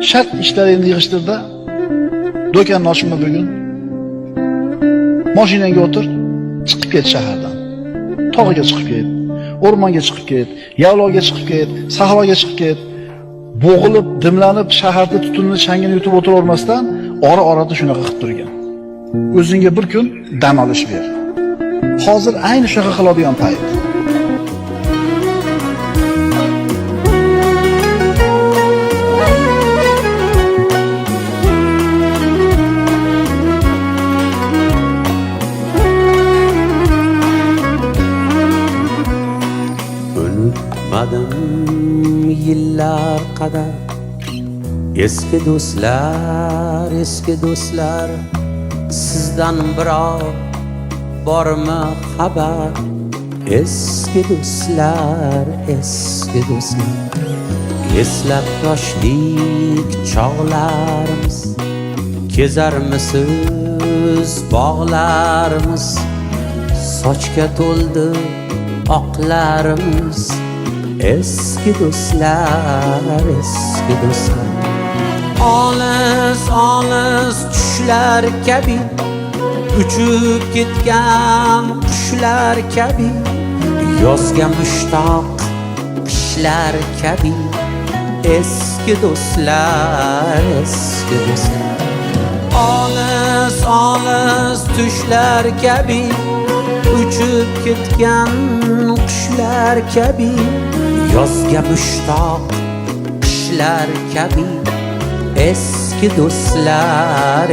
Shart ishlaringni yig'ishtirda, do'konni ochma bugun. Mashinangga o'tir, chiqib ket shahardan. Tog'iga chiqib ket, o'rmonga chiqib ket, yaylovga chiqib ket, sahroga chiqib ket. Bo'g'ilib, dimlanib, shaharda tutunni changini yutib o'tiravermasdan, ora-orada shunaqa qilib turgan. O'zingga bir kun dam olish ber. Hozir ayni shunaqa qiladigan payt. Unutmadim yillar qadar eski do'stlar sizdan biror bormi xabar? Eski do'stlar eslab yoshlik chog'larimiz, kezarmisiz bog'larimiz, sochga to'ldi oqlarimiz. Eski do'stlar olis tushlar kabi, uchib ketgan qushlar kabi, yozga mushtoq qishlar kabi. Eski do'stlar olis tushlar kabi, uchib ketgan qushlar kabi, yozga mushtoq qishlar kabi. Eski do'stlar